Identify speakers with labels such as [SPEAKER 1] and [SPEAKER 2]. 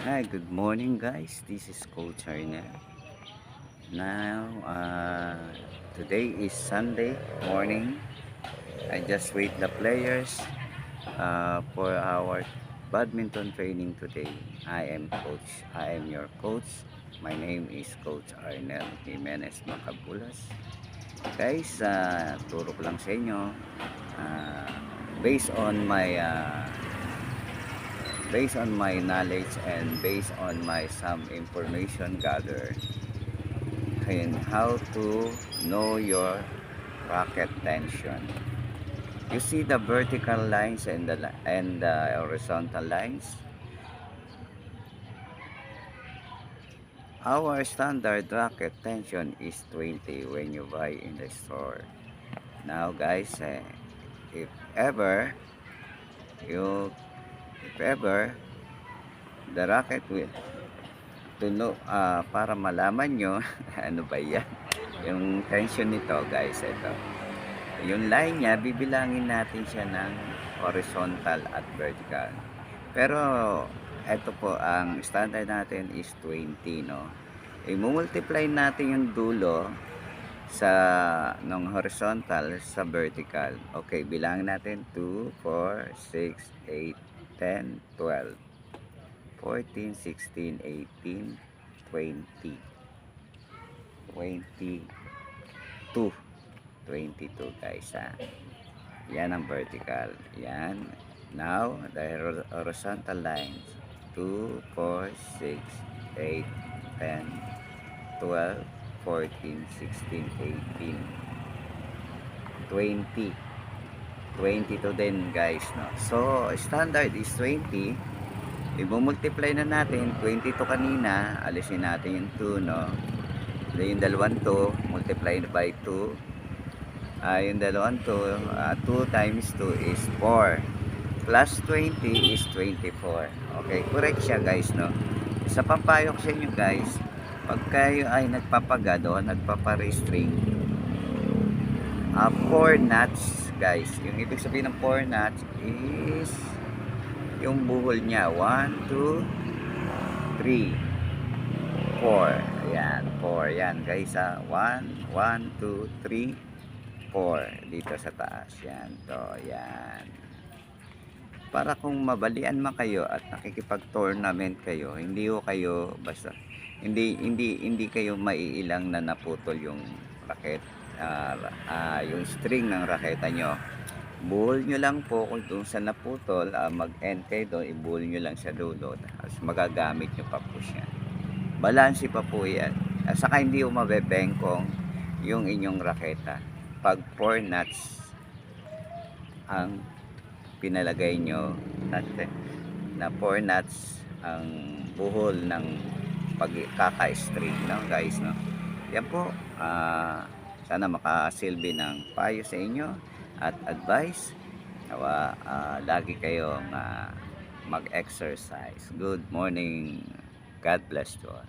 [SPEAKER 1] Hi, good morning guys. This is Coach Arnel. Now, today is Sunday morning. I just wait the players for our badminton training today. I am coach. I am your coach. My name is Coach Arnel Jimenez Macabulas. Guys, turo ko lang sa inyo. Uh, based on my knowledge and based on my some information gathered and how to know your racket tension. You see the vertical lines and the horizontal lines. Our standard racket tension is 20 when you buy in the store. Now guys, if ever you if ever the racket will to know, para malaman nyo ano ba yan yung tension nito guys, ito yung line niya, bibilangin natin siya ng horizontal at vertical, pero ito po ang standard natin is 20, no? I-multiply natin yung dulo sa ng horizontal sa vertical. Okay, bilangin natin 2, 4, 6, 8, 10, 12, 14, 16, 18, 20, 22, 22 guys, yan ang vertical. Yan. Now the horizontal lines 2, 4, 6, 8, 10, 12, 14, 16, 18, 20, 22 din guys, no? So standard is 20. I-multiply na natin 22 kanina, alisin natin yung 2, no? Yung dalawang 2 multiply by 2, yung dalawang 2, 2 times 2 is 4, plus 20 is 24. Okay, correct siya guys, no? Sa pampayo ko sa inyo guys, pag kayo ay nagpapagado, nagpapa-restring, 4 knots guys. Yung ibig sabihin ng 4 knots is yung buhol niya 1, 2, 3, 4. Ayan, 4 yan guys, 1, 1, 2, 3, 4 dito sa taas. Yan to, yan. Para kung mabalian man kayo at nakikipag-tournament kayo, hindi ko kayo basta hindi kayo maiilang na naputol yung racket, yung string ng raketa nyo. Buhol nyo lang po kung doon sa naputol, mag-end kayo doon, ibuhol nyo lang sa dulo, tapos magagamit nyo pa po siya. Balanse pa po yan. At saka hindi mo mabebengkong yung inyong raketa pag 4 knots ang pinalagay nyo natin, na 4 knots ang buhol ng pagkaka-string, no guys, no? Yan po, sana makasilbi ng payo sa inyo at advice. Nawa, lagi kayong mag-exercise. Good morning. God bless you all.